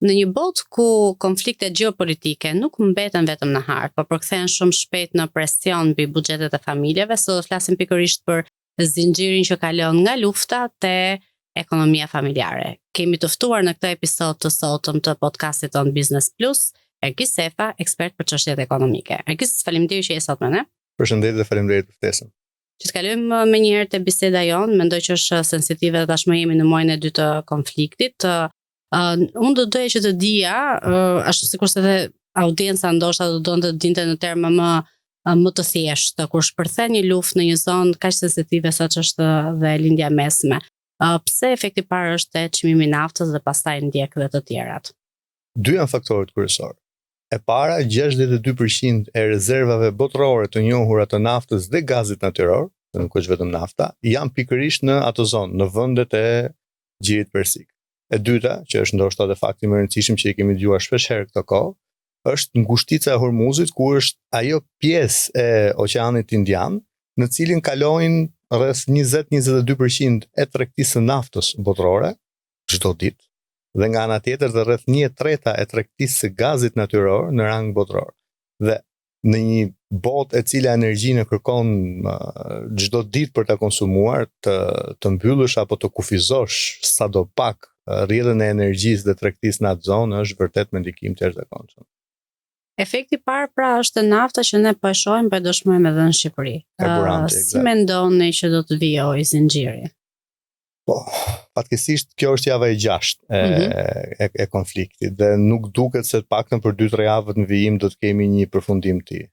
Në një botë ku konfliktet gjeopolitike nuk mbeten vetëm në hartë, por përkthehen shumë shpejt në presion mbi buxhetet e familjeve, sot do flasim pikërisht për zinxhirin që kalon nga lufta te ekonomia familjare. Kemi të ftuar në këtë episod të sotëm të podcastit ton Business Plus, Ergis Sefa, ekspert për çështjet ekonomike. Ergis, faleminderit që je sot me ne. Përshëndetje dhe faleminderit për ftesën. Që të kalojmë me njëherë te biseda jonë, mendoj që është sensitive dhe tashmë jemi në muajin e dytë të konfliktit. Unë do doja që të dija, ashtu sikurse edhe audienca ndoshta do donte të dinte në terma më të thjeshtë, kur shpërthen një luftë në një zonë kaq sensitive siç është dhe lindja mesme. Pse efekti i parë është çmimi i naftës dhe pastaj ndjek dhe të tjerat? Dy janë faktorët kryesorë. E para, 62% e rezervave botërore të njohura të naftës dhe gazit natyror, nuk është vetëm nafta, janë pikërisht në ato zonë, në vendet e Gjirit Persik. E dyta, që është ndoshta edhe fakti më i rëndësishëm që i kemi dëgjuar shpesh herë këtë kohë, është ngushtica e Hormuzit, ku është ajo pjesë e Oqeanit Indian, në cilin kalojnë rreth 20-22% e tregtisë së naftës botërore çdo ditë, dhe nga ana tjetër dhe rreth 1/3 e tregtisë së gazit natyror në rang botëror. Dhe në një botë e cila energjinë kërkon çdo ditë për ta konsumuar, të mbyllësh apo të kufizosh sadopak rrjedhën e energjisë dhe tregtisë në atë zonë është vërtet me ndikim të jashtëzakonshëm. Efekti i parë pra është nafta që ne po e shohim, po e dëshmojmë edhe në Shqipëri. Si mendoni që do të vijojë zinxhiri? Po, fatkeqësisht kjo është java e 6 e konfliktit dhe nuk duket se të paktën për 2-3 javë në vijim do të kemi një përfundim të tij.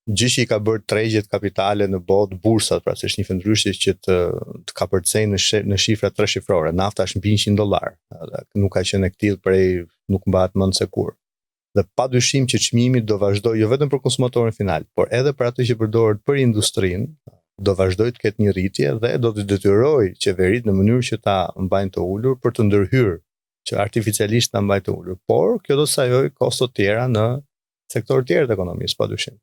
Gjë që i ka bërë tregjet kapitale në botë, bursat, pra se është një fëndryshje që të kapërcejnë në shifra 3 shifrore. Nafta është mbi $100, nuk ka qenë e prej nuk mbahet mend se kur. Dhe padyshim që çmimi do vazhdojë jo vetëm për konsumatorin final, por edhe për atë që përdoret për industrinë, do vazhdojë të ketë një rritje dhe do të detyrojë qeveritë në mënyrë që ta mbajnë të ulur për të ndërhyrë, që artificialisht ta mbajnë të ulur. Por kjo do të sajojë kosto të tjera në sektorë tjerë të ekonomisë, padyshim.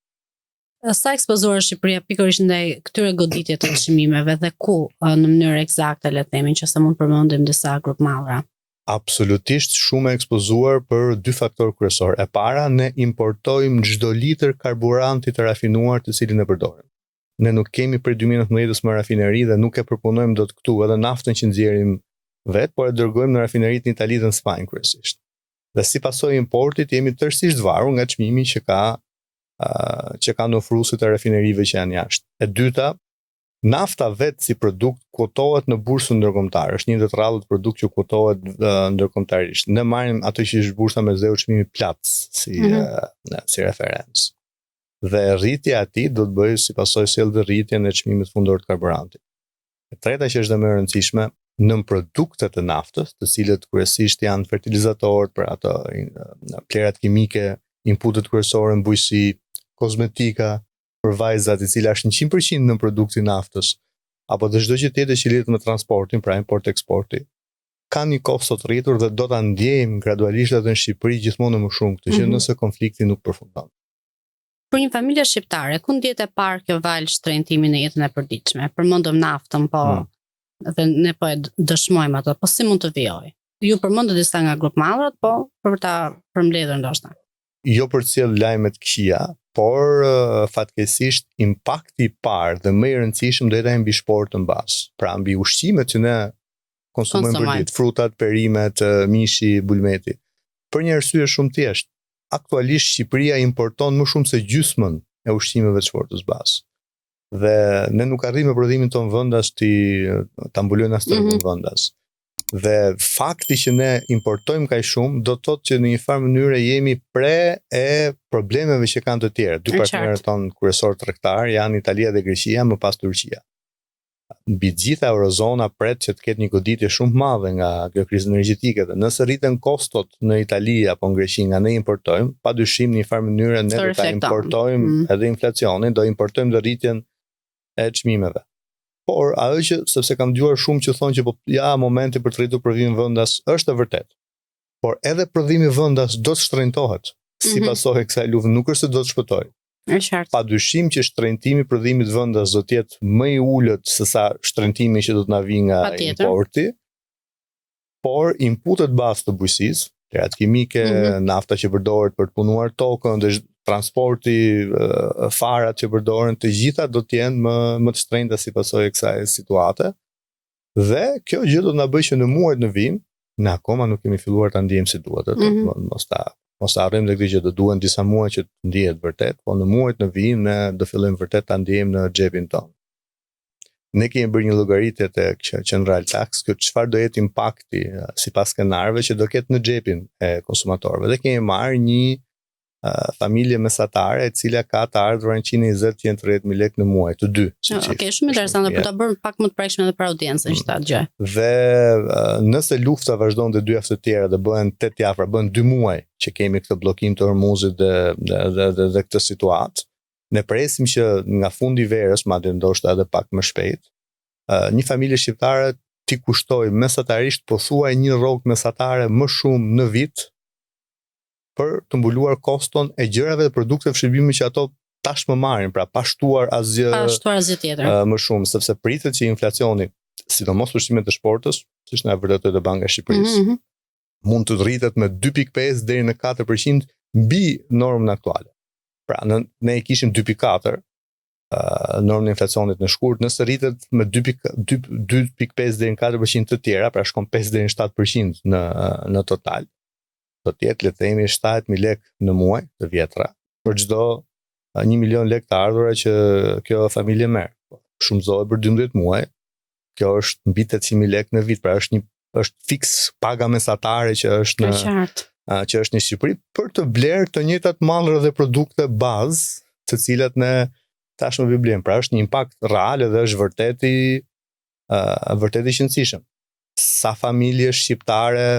Sa ekspozuar Shqipëria pikërisht ndaj këtyre goditjeve të çmimeve dhe ku në mënyrë eksakte le të themi që sa mund përmendim disa grupmallra? Absolutisht shumë e ekspozuar për 2 faktorë kryesor. E para, ne importojmë çdo litër karburanti të rafinuar të cilin e përdorim. Ne nuk kemi për 2019 më rafineri dhe nuk e përpunojmë dot këtu, edhe naftën që nxjerrim vetë, por e dërgojmë në rafineritë në Itali dhe në Spanjë kryesisht. Dhe si pasojë importit jemi tërësisht varur nga çmimi që kanë ofruesit e rafinerive që janë jashtë. E dyta, nafta vetë si produkt kotohet në bursën ndërkombëtare. Është një ndër rrallët produkt që kotohet ndërkombëtarisht. Ne marrim atë që është bursa me zeu çmimi Platts si referencë. Dhe rritja e tij do të bëjë si pasojë sjellë rritjen e çmimit fundor të karburantit. E treta që është më e rëndësishme, nën produktet e naftës, të cilët kryesisht janë fertilizatorët për ato plerat kimike, inputet kryesore në bujqësi, kozmetika për vajzat, i cila është 100% në produktin naftës, apo dhe çdo gjë tjetër që lidhet me transportin, pra import-eksporti, kanë një kosto të rritur dhe do ta ndjejmë gradualisht edhe në Shqipëri gjithmonë më shumë këtë gjë nëse konflikti nuk përfundon. Për një familje shqiptare, ku ndjet e parë kjo valë shtrëngtimi në jetën e përditshme? Përmendëm naftën, po dhe ne po e dëshmojmë ato, po si mund të vijojë? Ju përmendët disa nga grupmallrat, po për ta përmbledhur ndoshta. Jo për të sjellë lajme të këqija, por fatkeqësisht impakti i parë dhe më i rëndësishëm do jetë mbi shportën mbas. Pra mbi ushqimet që ne konsumojmë për ditë, frutat, perimet, mishi, bulmeti. Për një arsye shumë thjeshtë. Aktualisht Shqipëria importon më shumë se gjysmën e ushqimeve të shportës mbas. Dhe ne nuk arrijmë prodhimin ton vendas ta mbulojmë as tregun vendas. Dhe fakti që ne importojmë kaq shumë do të thotë që në një farë mënyrë jemi pre e problemeve që kanë të tjerë. 2 partnerët tonë kryesor tregtar janë Italia dhe Greqia, më pas Turqia. Mbi gjitha Eurozona pret që të ketë një goditje shumë të madhe nga kjo krizë energjetike dhe nëse rriten kostot në Itali apo në Greqi nga ne importojmë, padyshim në një farë mënyrë ne do ta importojmë edhe inflacionin, do importojmë dhe rritjen e çmimeve. Por ajo që sepse kam dëgjuar shumë që thonë që momenti për të rritur prodhimin vendas është e vërtetë. Por edhe prodhimi vendas do të shtrenjtohet si pasojë e kësaj lufte, nuk është se do të shpëtojë. Padyshim që shtrenjtimi i prodhimit vendas do të jetë më i ulët se sa shtrenjtimi që do të na vijë nga importi. Por inputet bazë të bujqësisë, Lërat kimike, nafta që përdoret për të punuar tokën, dhe transporti, farat që përdoren, të gjitha do të jenë më të shtrenjta si pasojë e kësaj situate. Dhe kjo gjë do të na bëjë që në muajt në vim, ne akoma nuk kemi filluar ta ndjejmë si duhet, mos ta arrijmë këtë gjë, do duhen disa muaj që të ndihet vërtet, po në muajt në vim ne do fillojmë vërtet ta ndjejmë në xhepin tonë. Ne kemi bërë një llogaritje tek Central Tax, çfarë do jetë impakti sipas skenarëve që do ketë në xhepin e konsumatorëve. Dhe kemi marrë një familje mesatare e cila ka të ardhurar 120-130.000 lekë në muaj, të dy. Okej, shumë interesante, për ta bërë pak më të prekshme edhe për audiencën që ta dëgjoj. Dhe nëse lufta vazhdon të 2 javë të tjera, dhe bëhen 8 javë, pra bëhen 2 muaj që kemi këtë bllokim të Hormuzit dhe këtë situatë, ne presim që nga fundi i verës, madje ndoshta edhe pak më shpejt, një familje shqiptare t'i kushtoj mesatarisht pothuaj një rrogë mesatare më shumë në vit për të mbuluar koston e gjërave dhe produkteve shërbimi që ato tash më marrin, pra pa shtuar asgjë tjetër. Më shumë, sepse pritet që inflacioni, sidomos ushqimet e shportës, siç na vërtetoi dhe Banka e Shqipërisë, mund të rritet me 2.5 deri në 4% mbi normën aktuale. Pra, ne e kishim 2.4 normën e inflacionit në shkurt, nëse rritet me 2.5 deri në 4% të tjera, pra shkon 5 deri në 7% në total, do të jetë, le të themi, 7.000 lekë në muaj të vjetra, për çdo 1 milion lekë të ardhura që kjo familje merr. Shumëzohet për 12 muaj, kjo është mbi 800.000 lekë në vit, pra është fiks paga mesatare që është në Shqipëri për të blerë të njëjtat mallra dhe produkte bazë, të cilat ne tashmë vi blejmë. Pra është një impakt real dhe është vërtet i shëndësishëm. Sa familje shqiptare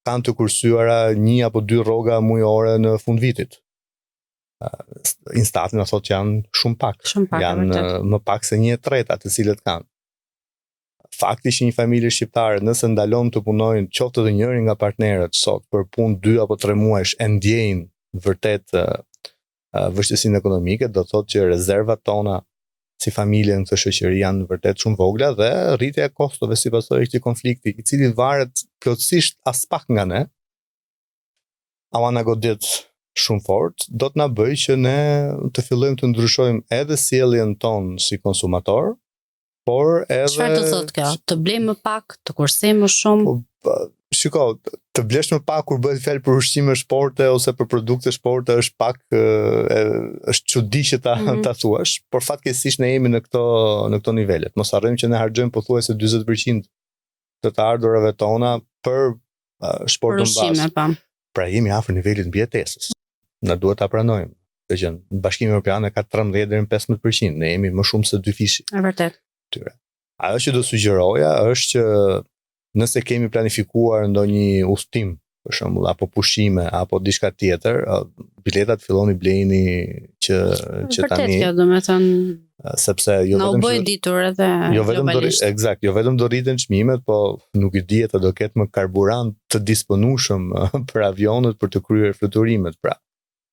kanë të kursyera 1 apo 2 rroga mujore në fund vitit. Instati na thotë që janë shumë pak. Janë më pak se 1/3 të cilët kanë. Fakti që një familje shqiptare nëse ndalon të punojnë qoftë edhe njëri nga partnerët sot për punë 2 apo 3 muajsh e ndjejnë vërtet vështirësinë ekonomike, do thotë që rezervat tona si familje në këtë shoqëri janë vërtet shumë vogla dhe rritja e kostove si pasojë e këtij konflikti, i cili varet plotësisht as pak nga ne, ama na godit shumë fort, do të na bëjë që ne të fillojmë të ndryshojmë edhe sjelljen tonë si konsumator, por edhe... Çfarë do thotë kjo? Të blejmë më pak, të kursejmë më shumë? Shiko, të blesh më pak kur bëhet fjalë për ushqime shporte ose për produkte shporte është pak është çudi që ta thuash, por fatkeqësisht ne jemi në këto nivelet. Mos harrojmë që ne harxojmë pothuajse 40% të ardhurave tona për sportin bazë. Pra jemi afër nivelit mbijetesës. Na duhet ta pranojmë. Të që Bashkimi Evropian ka 13 deri në 15%, ne jemi më shumë se 2 fishi. Është vërtet. Ajo që do sugjeroja është që nëse kemi planifikuar ndonjë udhtim, për shembull, apo pushime apo diçka tjetër, biletat filloni blejini që tani. Vërtet kjo, domethënë, sepse jo vetëm na u bë ditur edhe globalisht. Eksakt, jo vetëm do rriten çmimet, po nuk i dihet do ketë më karburant të disponueshëm për avionët për të kryer fluturimet, pra.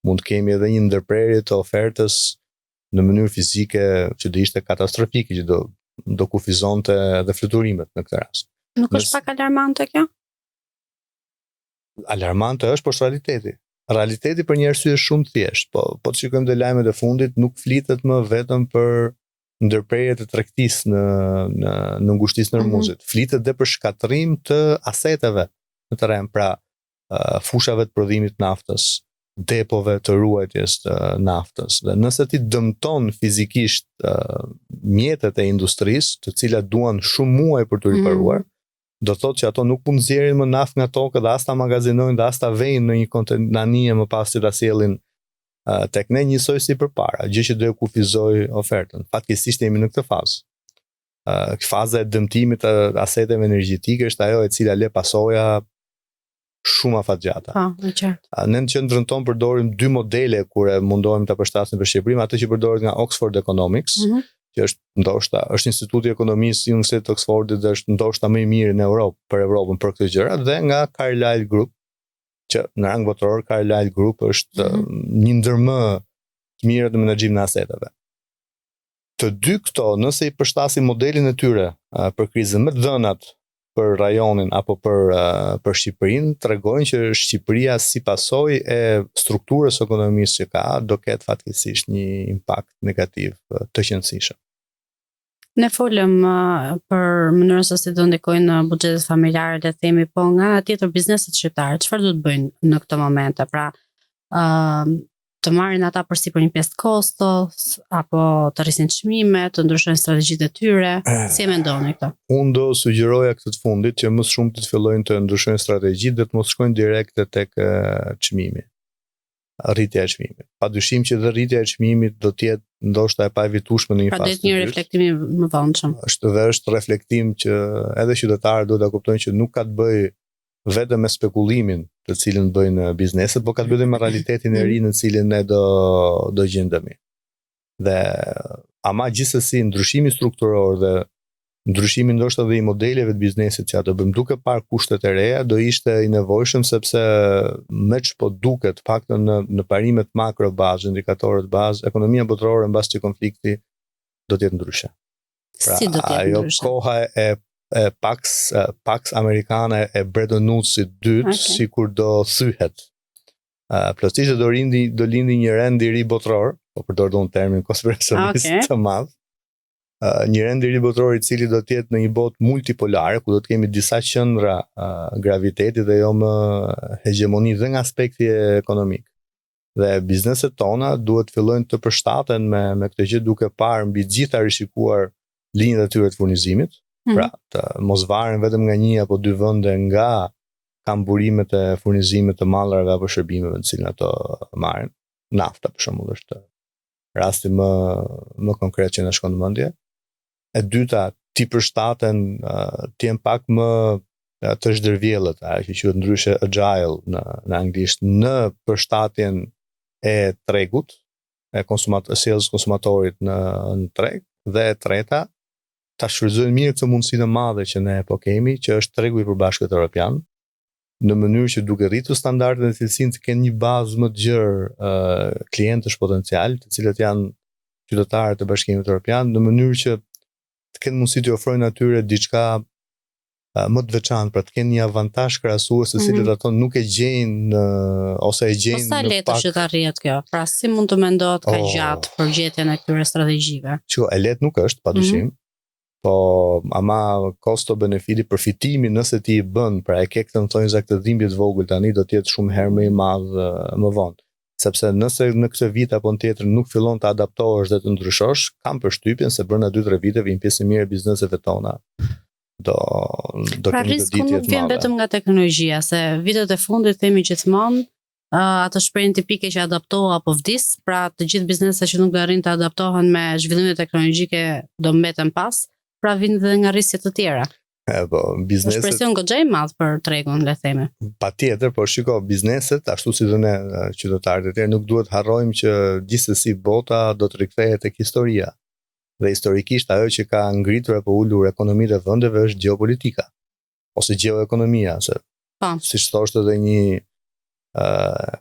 Mund të kemi edhe një ndërprerje të ofertës në mënyrë fizike që do ishte katastrofike, që do kufizonte edhe fluturimet në këtë rast. Nuk është pak alarmante kjo? Alarmante është, por është realiteti. Realiteti për një arsye shumë thjesht, po të shikojmë dhe lajmet e fundit, nuk flitet më vetëm për ndërprerje të tregtisë në ngushtisë në Hormuzit. Flitet dhe për shkatërrim të aseteve në terren, pra fushave të prodhimit naftës, depove të ruajtjes të naftës. Dhe nëse ti dëmton fizikisht mjetet e industrisë, të cilat duan shumë muaj për të riparuar, do thotë që ato nuk mund nxjerrin më naftë nga tokë dhe as ta magazinojnë dhe as ta vejnë në një kontenanie më pas që ta sjellin tek ne njësoj si përpara, gjë që do e kufizoj ofertën. Fatkeqësisht jemi në këtë fazë. Faza e dëmtimit të aseteve energjetike është ajo e cila le pasoja shumë afatgjata. Në qartë. Ne në qendrën tonë përdorim 2 modele kur e mundohemi ta përshtasim për Shqipërinë, atë që përdoret nga Oxford Economics, që është instituti i ekonomisë i Universitetit të Oxfordit dhe është ndoshta më i miri në Europë për Europën për këtë gjëra, dhe nga Carlyle Group, që në rang botëror Carlyle Group është një ndër më të mirët në menaxhim në aseteve. Të dy këto, nëse i përshtasim modelin e tyre për krizën me dhënat për rajonin apo për Shqipërinë tregojnë që Shqipëria si pasojë e strukturës ekonomisë që ka do ketë fatkeqësisht një impakt negativ të qëndrueshëm. Ne folëm për mënyrën se si do ndikojnë buxhetet familjare, le të themi, po nga ana tjetër bizneset shqiptare, çfarë do të bëjnë në këto momente? Pra, të marrin ata përsipër një pjesë të kostos, apo të rrisin çmimet, të ndryshojnë strategjitë e tyre? Si e mendoni këtë? Unë do sugjeroja këtë të fundit që më shumë të fillojnë të ndryshojnë strategjitë dhe të mos shkojnë direkt tek çmimi. Rritja e çmimit. Padyshim që dhe rritja e çmimit do të jetë ndoshta e paevitueshme në një fazë. Pra do të një reflektim më vonshëm. Është reflektim që edhe qytetarët duhet ta kuptojnë që nuk ka të bëjë vetëm me spekulimin të cilin bëjnë bizneset, por ka të bëjë me realitetin e ri në cilin ne do gjendemi. Dhe ama gjithsesi ndryshimi strukturor dhe ndryshimi ndoshta dhe i modeleve të biznesit që ato bëjmë duke parë kushtet e reja do ishte i nevojshëm sepse me ç'po duket paktën në parimet makro bazë, indikatorët bazë, ekonomia botërore mbas këtij konflikti do të jetë ndryshe. Pra, si do të jetë ndryshe? Koha e Pax Amerikane e Bretton Woodsit dytë sikur do thyhet. Plotësisht do lindi një rend i ri botror, po përdor unë termin konspiracionist të madh. Një rend i ri botror i cili do të jetë në një botë multipolare, ku do të kemi disa qendra graviteti dhe jo më hegemoni dhe nga aspekti ekonomik. Dhe bizneset tona duhet fillojnë të përshtaten me këtë gjë duke parë mbi gjitha rishikuar linjat e tyre të furnizimit, pra të mos varen vetëm nga një apo dy vende nga kamburimet e furnizimit të mallrave apo shërbimeve në cilin ato marrin. Nafta për shembull është rasti më konkret që na shkon në mendje. E dyta, ti përshtaten të jenë pak më të zhdërvjellët, që quhet ndryshe agile në anglisht, në përshtatjen e tregut, sjelljes konsumatorit në treg, dhe e treta, ta shfrytëzojnë mirë këtë mundësinë madhe që ne po kemi, që është tregu i përbashkët evropian, në mënyrë që duke rritur standardet e cilësinë të kenë një bazë më të gjerë klientësh potencial, të cilët janë qytetarët e Bashkimit Evropian, në mënyrë që të kenë mundësi të ofrojnë atyre diçka më të veçantë, pra të kenë një avantazh krahasues të cilët ato nuk e gjejnë ose e gjejnë. Po sa lehtë është të arrihet kjo? Pra si mund të mendohet kaq gjatë përgjetjen e këtyre strategjive? E lehtë nuk është, padyshim. Po ama costo-benefiti, përfitimi nëse ti i bën, pra e ke këtë thonjza këtë dhimbje të vogël tani do të jetë shumë herë më i madh më vonë. Sepse nëse në këtë vit apo në tjetër nuk fillon të adaptohesh dhe të ndryshosh, kam përshtypjen se brenda 2-3 viteve një pjesë e mirë e bizneseve tona do pra risku nuk vjen vetëm nga teknologjia, se vitet e fundit themi gjithmonë atë shprehjen tipike që adaptohu apo vdis, pra të gjithë bizneset që nuk do arrin të adaptohen me zhvillimet teknologjike do mbeten pas, pra vijnë edhe nga rrisjet të tjera. Bizneset është presion goxha i madh për tregun, le të themi. Patjetër, por shiko, bizneset ashtu si dhe ne qytetarët e tjerë nuk duhet harrojmë që gjithsesi bota do të rikthehet tek historia. Dhe historikisht ajo që ka ngritur apo ulur ekonomitë e vendeve është gjeopolitika ose gjeoekonomia, siç thoshte edhe një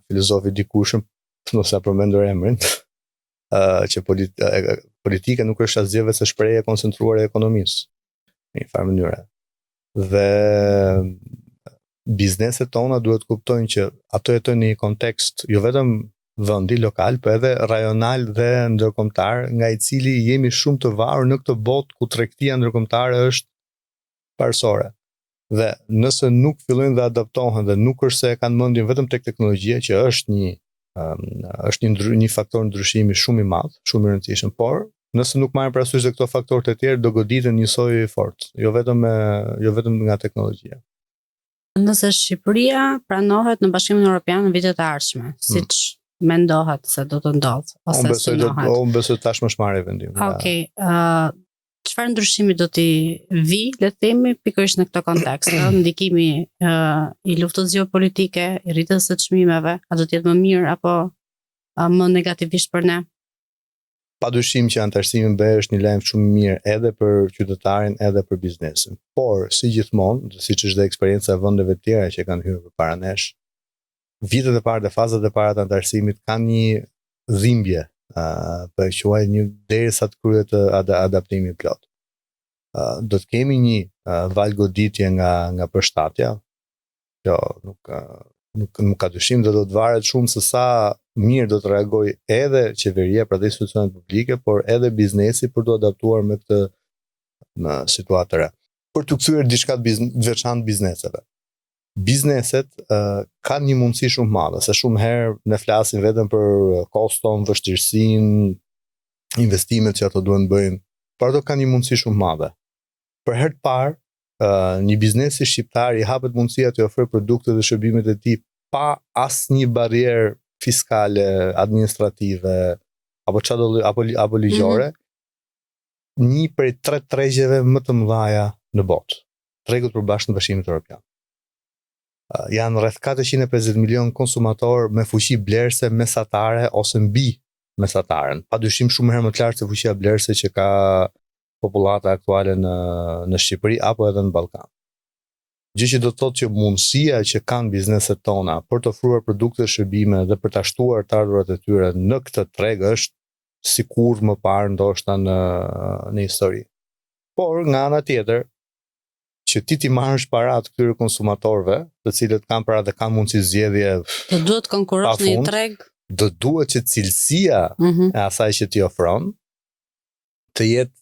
filozof i dikushëm, nëse sa përmendur emrin, që politika nuk është asgjë vetë shprehje e koncentruar e ekonomisë në një farë mënyre. Dhe bizneset tona duhet kuptojnë që ato jetojnë në një kontekst jo vetëm vendi lokal, por edhe rajonal dhe ndërkombëtar, nga i cili jemi shumë të varur në këtë botë ku tregtia ndërkombëtare është parësore. Dhe nëse nuk fillojnë dhe adaptohen dhe nuk është se kanë mendjen vetëm tek teknologjia, që është një faktor ndryshimi shumë i madh, shumë i rëndësishëm, por nëse nuk marrin parasysh se këto faktorë të tjerë do goditen njësoj fort, jo vetëm nga teknologjia. Nëse Shqipëria pranohet në Bashkimin Evropian në vitet e ardhshme, siç mendohet se do të ndodhë ose synohet. Unë besoj tashmë është marrë vendim. Okej, çfarë ndryshimi do t'i vi, le të themi, pikërisht në këtë kontekst, ndikimi i luftës gjeopolitike, i rritjes së çmimeve, a do të jetë më mirë apo më negativisht për ne? Padyshim që antarësimi BE është një lajm shumë mirë edhe për qytetarin edhe për biznesin. Por, si gjithmonë, siç është dhe eksperienca e vendeve të tjera që kanë hyrë përpara nesh, vitet e parë dhe fazat e para të antarësimit kanë një dhimbje, për quaj një derisa të kryhet adaptimi plot. Do të kemi një valgoditje nga përshtatja. Kjo nuk ka dyshim dhe do të varet shumë se sa mirë do të reagoj edhe qeveria për dhe institucionet publike, por edhe biznesi për të adaptuar me këtë situatë të re. Për të kthyer diçka të veçantë bizneseve. Bizneset kanë një mundësi shumë madhe, se shumë herë ne flasim vetëm për koston, vështirësinë, investimet që ato duhen bëjnë, por ato kanë një mundësi shumë madhe. Për herë të parë, një biznesi shqiptar i hapet mundësia të ofrojë produktet dhe shërbimet e tij pa asnjë barrierë fiskale, administrative apo ligjore. Një prej 3 tregjeve më të mëdha në botë. Tregut përbashkët në Bashkimin Evropian. Janë rreth 450 milion konsumator me fuqi blerëse mesatare ose mbi mesataren. Padyshim shumë herë më të lartë se fuqia blerëse që ka popullata aktuale në Shqipëri apo edhe në Ballkan. Gjë që do të thotë që mundësia që kanë bizneset tona për të ofruar produkte dhe shërbime dhe për ta shtuar të ardhurat e tyre në këtë treg është sikur më parë ndoshta në histori. Por nga ana tjetër, që ti marrësh paratë këtyre konsumatorëve, të cilët kanë para dhe kanë mundësi zgjedhje. Do duhet konkurosh në një treg. Do duhet që cilësia e asaj që ti ofron të jetë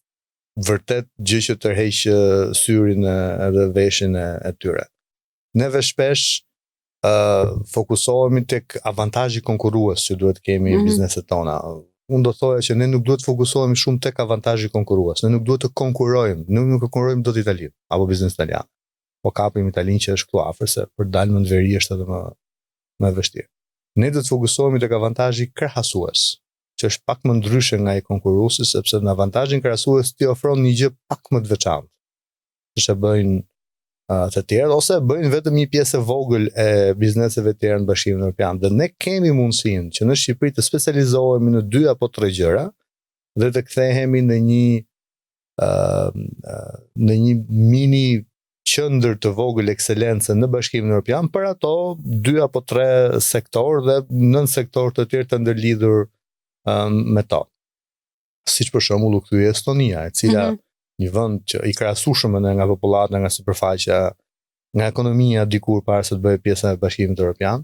vërtet gjë që tërheq syrin edhe veshin e tyre. Neve shpesh fokusohemi tek avantazhi konkurrues që duhet kemi bizneset tona. Unë do thoja që ne nuk duhet fokusohemi shumë tek avantazhi konkurrues. Ne nuk duhet të konkurrojmë, nuk konkurrojmë dot Italinë apo biznes italian. Po kapim Italinë që është këtu afër, se për dalë më në veri është edhe më vështirë. Ne do të fokusohemi tek avantazhi krahasues, që është pak më ndryshe nga i konkurruesi, sepse në avantazhin krahasues ti ofron një gjë pak më të veçantë. Që bëjnë të tjerë ose bëjnë vetëm një pjesë e vogël e bizneseve të tjera në Bashkimin Evropian. Dhe ne kemi mundësinë që në Shqipëri të specializohemi në 2 apo 3 gjëra dhe të kthehemi në një mini qendër të vogël ekselencë në Bashkimin Evropian për ato 2 apo 3 sektor dhe nën sektor të tjerë të ndërlidhur me to. Siç për shembull u kthye Estonia, e cila një vend që i krahasueshëm nga popullata, nga sipërfaqja, nga ekonomia dikur para se të bëhej pjesë e Bashkimit Evropian,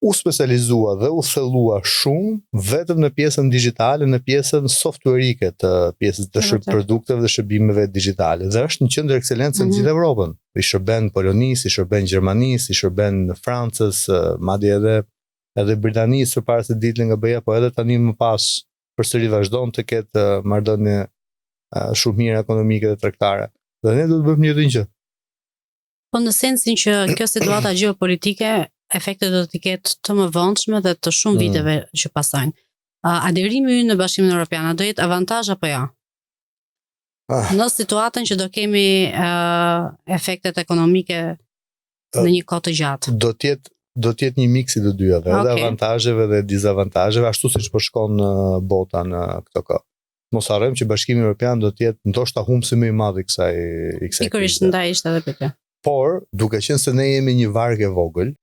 u specializua dhe u thellua shumë vetëm në pjesën digjitale, në pjesën softwareike të pjesës të produkteve dhe shërbimeve digjitale. Dhe është një qendër ekselencë në gjithë Evropën. I shërben Polonisë, i shërben Gjermanisë, i shërben Francës, madje edhe Britanisë përpara se dilën nga BE-ja, po edhe tani më pas përsëri vazhdon të ketë marrëdhënie shumë mirë ekonomike dhe tregtare. Dhe ne do të bëjmë një gjë. Po në sensin që kjo situata gjeopolitike efektet do të ketë të mëvonshme dhe të shumë viteve që pasojnë. Aderimi ynë në Bashkimin Evropian do jetë avantazh apo jo? Në situatën që do kemi efektet ekonomike në një kohë të gjatë. Do të jetë një miks i të dyjave, edhe avantazheve dhe dizavantazheve, ashtu siç po shkon bota në këtë kohë. Mos harrojmë që Bashkimi Evropian do të jetë ndoshta humbsi më i madh i kësaj Sigurisht ndaj ishte edhe për të. Por, duke qenë se ne jemi një varg e vogël,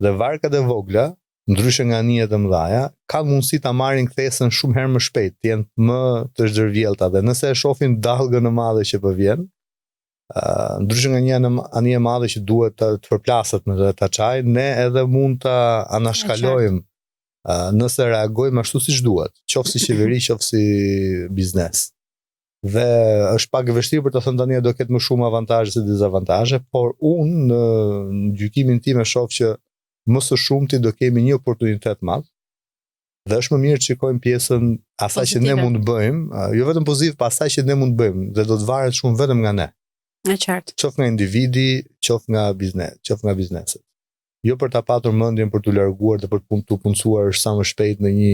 dhe varkat e vogla, ndryshe nga anijet e mëdha, kanë mundësi ta marrin kthesën shumë herë më shpejt, të jenë më të zhërvjellta dhe nëse e shohin dallgën e madhe që po vjen, ndryshe nga një anije e madhe që duhet të përplaset me ta çaj, ne edhe mund ta anashkalojmë nëse reagojmë ashtu siç duhet, qoftë si qeveri, qoftë si biznes. Dhe është pak e vështirë për të thënë tani do ketë më shumë avantazhe se dizavantazhe, por unë në gjykimin tim e shoh që më së shumti do kemi një oportunitet madh. Dhe është më mirë të shikojmë pjesën asaj që ne mund të bëjmë, jo vetëm pozitiv, pa asaj që ne mund të bëjmë, dhe do të varet shumë vetëm nga ne. Në qartë. Qoftë nga individi, qoftë nga bizneset. Jo për ta patur mendjen për t'u larguar dhe për të punësuar sa më shpejt në një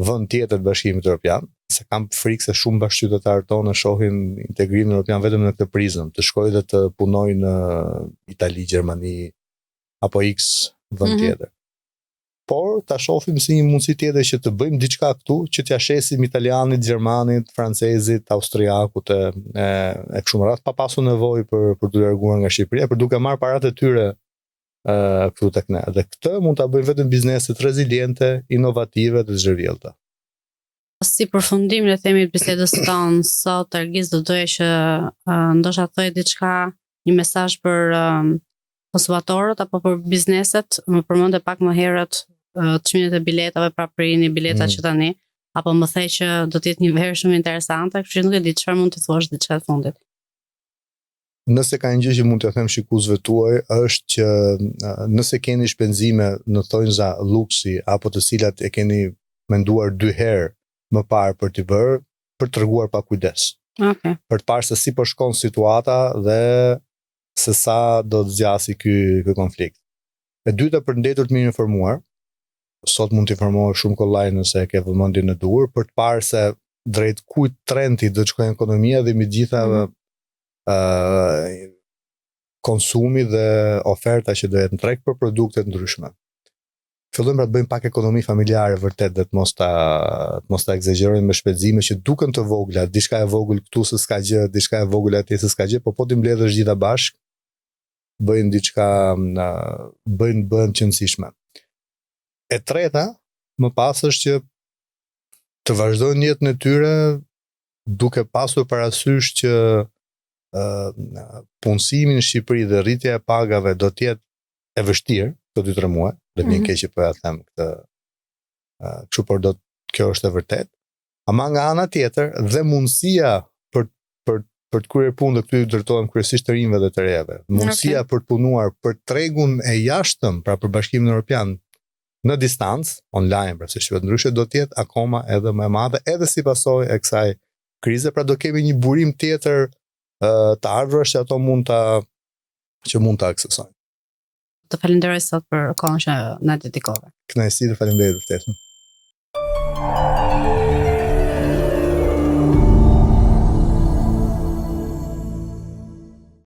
vend tjetër të Bashkimit Evropian, se kam frikë se shumë bashkëqytetarë tonë shohin integrimin evropian vetëm në këtë prizëm, të shkojë dhe të punojë në Itali, Gjermani apo X vend tjetër. Por ta shohim si një mundësi tjetër që të bëjmë diçka këtu, që t'ja shesim italianit, gjermanit, francezit, austriakut e kështu me radhë, pa pasur nevojë për të larguar nga Shqipëria, për duke marrë paratë e tyre këtu tek ne. Dhe këtë mund ta bëjnë vetëm bizneset reziliente, inovative dhe zhërvjellta. Si përfundim le themi të bisedës tonë sot, Ergis, do doja që ndoshta thoj diçka, një mesazh për konsumatorët apo për bizneset. Më përmendë pak më herët çmimet e biletave, pra përrini bileta që tani, apo më the që do të jetë një verë shumë interesante, kështu që nuk e di çfarë mund të thuash diçka të fundit. Nëse ka një gjë që mund të them shikuesve tuaj është që nëse keni shpenzime në thonjza luksi apo të cilat e keni menduar 2 herë më parë për t'i bërë, për treguar pa kujdes. Okay. Për të parë se si po shkon situata dhe se sa do të zgjasë ky konflikt. E dyta, për ndetur të mirë informuar, sot mund të informohesh shumë kollaj nëse e ke vëmendjen në dur, për të parë se drejt kujt trendi do të shkojë ekonomia dhe me gjitha konsumi dhe oferta që do jetë në treg për produkte të ndryshme. Fillojmë pra të bëjmë pak ekonomi familjare vërtet dhe të mos ta egzagjerojmë me shpenzime që duken të vogla, diçka e vogël këtu se s'ka gjë, diçka e vogël atje se s'ka gjë, po ti mbledhësh gjitha bashk, bëjnë diçka, bëjnë qëndësishme. E treta, më pas është që të vazhdojnë jetën e tyre duke pasur parasysh që punësimi në Shqipëri dhe rritja e pagave do të jetë e vështirë këto 2-3 muaj, dhe më keq që po ja them këtë. Kështu por kjo është e vërtet. Ama nga ana tjetër dhe mundësia për të kryer punë, dhe këtu i drejtohem kryesisht të rinjve dhe të rejeve. Mundësia për të punuar për tregun e jashtëm, pra për Bashkimin Evropian në distancë, online, pra se shqipet ndryshe, do të jetë akoma edhe më e madhe, edhe si pasojë e kësaj krize, pra do kemi një burim tjetër të ardhurës që ato mund ta aksesojnë. Të falenderoj sot për kohën që na dedikove. Kënaqësi, të falenderoj vërtet.